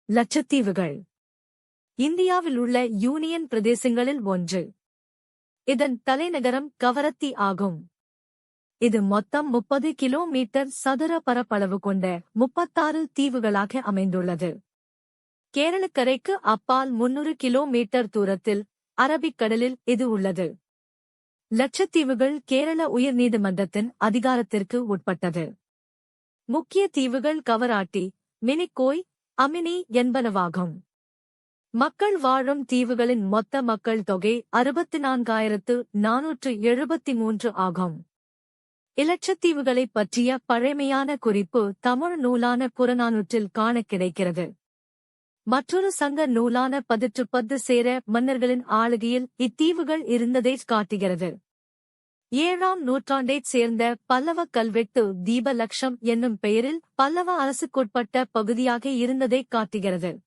லட்சத்தீவுகள் இந்தியாவில் உள்ள யூனியன் பிரதேசங்களில் ஒன்று. இதன் தலைநகரம் கவரத்தி ஆகும். இது மொத்தம் 30 கிலோமீட்டர் சதுர பரப்பளவு கொண்ட 36 தீவுகளாக அமைந்துள்ளது. கேரளக்கரைக்கு அப்பால் 300 கிலோமீட்டர் தூரத்தில் அரபிக்கடலில் இது உள்ளது. லட்சத்தீவுகள் கேரள உயர்நீதிமன்றத்தின் அதிகாரத்திற்கு உட்பட்டது. முக்கிய தீவுகள் கவராட்டி, மினிக்கோய், அமினி என்பனவாகும். மக்கள் வாழும் தீவுகளின் மொத்த மக்கள் தொகை 64,473 ஆகும். இலட்சத்தீவுகளைப் பற்றிய பழமையான குறிப்பு தமிழ் நூலான புறநானூற்றில் காண கிடைக்கிறது. மற்றொரு சங்க நூலான 1810 சேர மன்னர்களின் ஆளுகையில் இத்தீவுகள் இருந்ததைக் காட்டுகிறது. 7ஆம் நூற்றாண்டைச் சேர்ந்த பல்லவ கல்வெட்டு தீபலக்ஷம் என்னும் பெயரில் பல்லவ அரசுக்குட்பட்ட பகுதியாக இருந்ததைக் காட்டுகிறது.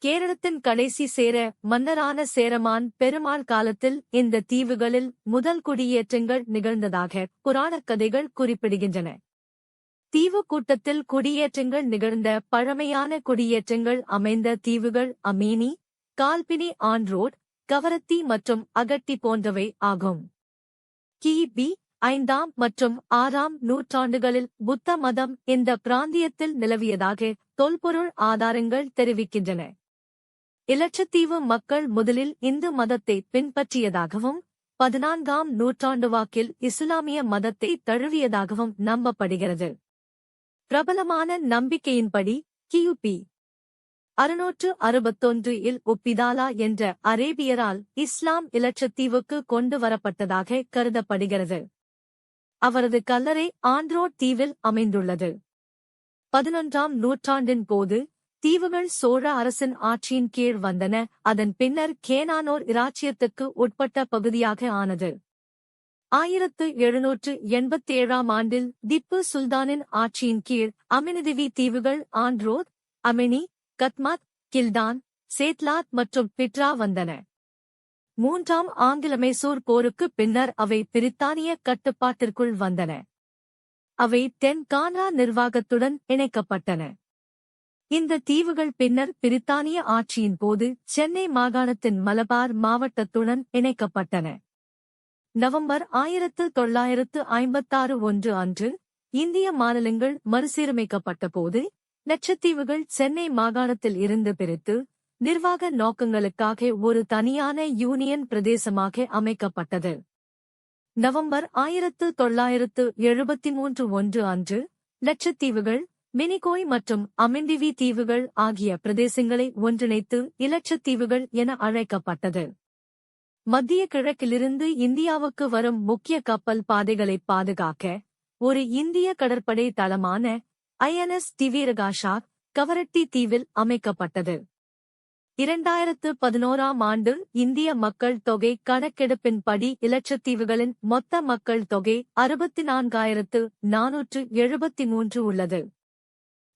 கேரளத்தின் கடைசி சேர மன்னரான சேரமான் பெருமாள் காலத்தில் இந்த தீவுகளில் முதல் குடியேற்றங்கள் நிகழ்ந்ததாக புராணக் கதைகள் குறிப்பிடுகின்றன. தீவு கூட்டத்தில் குடியேற்றங்கள் நிகழ்ந்த பழமையான குடியேற்றங்கள் அமைந்த தீவுகள் அமீனி, கால்பினி ஆன்ரோட், கவரத்தி மற்றும் அகட்டி போன்றவை ஆகும். கிபி 5ஆம் மற்றும் 6ஆம் நூற்றாண்டுகளில் புத்த மதம் இந்த பிராந்தியத்தில் நிலவியதாக தொல்பொருள் ஆதாரங்கள் தெரிவிக்கின்றன. இலட்சத்தீவு மக்கள் முதலில் இந்து மதத்தை பின்பற்றியதாகவும் 14ஆம் நூற்றாண்டு வாக்கில் இசுலாமிய மதத்தை தழுவியதாகவும் நம்பப்படுகிறது. பிரபலமான நம்பிக்கையின்படி கிபி 661 ஒப்பிதாலா என்ற அரேபியரால் இஸ்லாம் இலட்சத்தீவுக்கு கொண்டு வரப்பட்டதாக கருதப்படுகிறது. அவரது கல்லறை ஆண்ட்ரோட் தீவில் அமைந்துள்ளது. 11ஆம் நூற்றாண்டின் போது தீவுகள் சோழ அரசின் ஆட்சியின் கீழ் வந்தன. அதன் பின்னர் கேனானோர் இராச்சியத்துக்கு உட்பட்ட பகுதியாக ஆனது. 1787ஆம் ஆண்டில் திப்பு சுல்தானின் ஆட்சியின் கீழ் அமினிதிவி தீவுகள் ஆண்ட்ரோத், அமினி, கத்மாத், கில்டான், சேத்லாத் மற்றும் பிட்ரா வந்தன. 3ஆம் ஆங்கில மைசூர் போருக்கு பின்னர் அவை பிரித்தானிய கட்டுப்பாட்டிற்குள் வந்தன. அவை தென் கானா நிர்வாகத்துடன் இணைக்கப்பட்டன. இந்த தீவுகள் பின்னர் பிரித்தானிய ஆட்சியின் போது சென்னை மாகாணத்தின் மலபார் மாவட்டத்துடன் இணைக்கப்பட்டன. நவம்பர் 1956 அன்று இந்திய மாநிலங்கள் மறுசீரமைக்கப்பட்ட போது லட்சத்தீவுகள் சென்னை மாகாணத்தில் இருந்து பிரித்து நிர்வாக நோக்கங்களுக்காக ஒரு தனியான யூனியன் பிரதேசமாக அமைக்கப்பட்டது. நவம்பர் 1973 அன்று லட்சத்தீவுகள், மினிகோய் மற்றும் அமிண்டிவி தீவுகள் ஆகிய பிரதேசங்களை ஒன்றிணைத்து இலட்சத்தீவுகள் என அழைக்கப்பட்டது. மத்திய கிழக்கிலிருந்து இந்தியாவுக்கு வரும் முக்கிய கப்பல் பாதைகளை பாதுகாக்க ஒரு இந்திய கடற்படை தளமான INS திவீரகாஷாக் கவரட்டி தீவில் அமைக்கப்பட்டது. 2011ஆம் ஆண்டு இந்திய மக்கள் தொகை கணக்கெடுப்பின்படி இலட்சத்தீவுகளின் மொத்த மக்கள் தொகை 64,473 உள்ளது.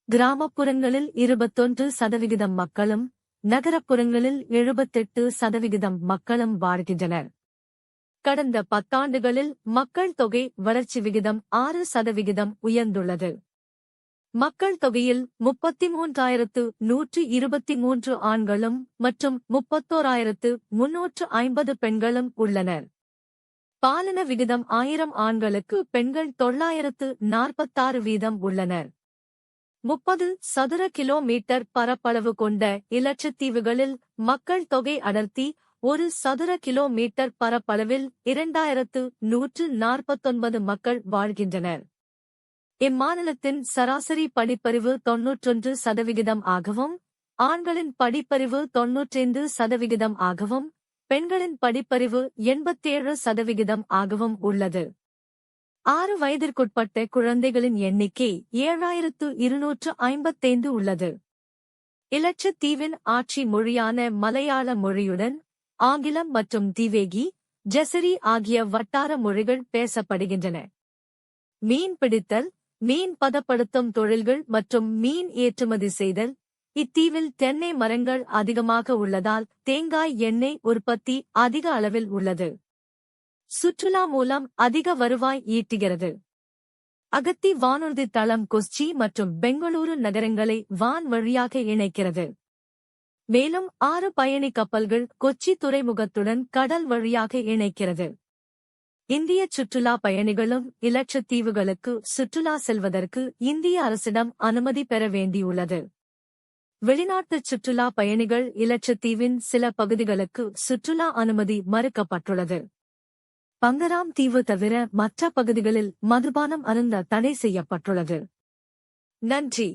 கிராமப்புறங்களில் 21% மக்களும் நகரப்புறங்களில் 78% மக்களும் வாழ்கின்றனர். கடந்த 10 ஆண்டுகளில் மக்கள் தொகை வளர்ச்சி விகிதம் 6% உயர்ந்துள்ளது. மக்கள் தொகையில் 33,123 ஆண்களும் மற்றும் 31,350 பெண்களும் உள்ளனர். பாலின விகிதம் 1000 ஆண்களுக்கு பெண்கள் 946 வீதம் உள்ளனர். 30 சதுர கிலோமீட்டர் பரப்பளவு கொண்ட இலட்சத்தீவுகளில் மக்கள் தொகை அடர்த்தி 1 சதுர கிலோமீட்டர் பரப்பளவில் 2149 மக்கள் வாழ்கின்றனர். இம்மாநிலத்தின் சராசரி படிப்பறிவு 91% ஆகவும், ஆண்களின் படிப்பறிவு 95% ஆகவும், பெண்களின் படிப்பறிவு 87% ஆகவும் உள்ளது. 6 வயதிற்குட்பட்ட குழந்தைகளின் எண்ணிக்கை 7,255 உள்ளது. இலட்சத்தீவின் ஆட்சி மொழியான மலையாள மொழியுடன் ஆங்கிலம் மற்றும் திவேகி, ஜெசரி ஆகிய வட்டார மொழிகள் பேசப்படுகின்றன. மீன் பிடித்தல், மீன் பதப்படுத்தும் தொழில்கள் மற்றும் மீன் ஏற்றுமதி செய்தல். இத்தீவில் தென்னை மரங்கள் அதிகமாக உள்ளதால் தேங்காய் எண்ணெய் உற்பத்தி அதிக அளவில் உள்ளது. சுற்றுலா மூலம் அதிக வருவாய் ஈட்டுகிறது. அகத்தி வானூர்தி தளம் கொச்சி மற்றும் பெங்களூரு நகரங்களை வான் வழியாக இணைக்கிறது. மேலும் 6 பயணி கப்பல்கள் கொச்சி துறைமுகத்துடன் கடல் வழியாக இணைக்கிறது. இந்திய சுற்றுலா பயணிகளும் இலட்சத்தீவுகளுக்கு சுற்றுலா செல்வதற்கு இந்திய அரசிடம் அனுமதி பெற வேண்டியுள்ளது. வெளிநாட்டு சுற்றுலா பயணிகள் இலட்சத்தீவின் சில பகுதிகளுக்கு சுற்றுலா அனுமதி மறுக்கப்பட்டுள்ளது. பங்கராம் தீவு தவிர மற்ற பகுதிகளில் மதுபானம் அருந்த தடை செய்யப்பட்டுள்ளது. நன்றி.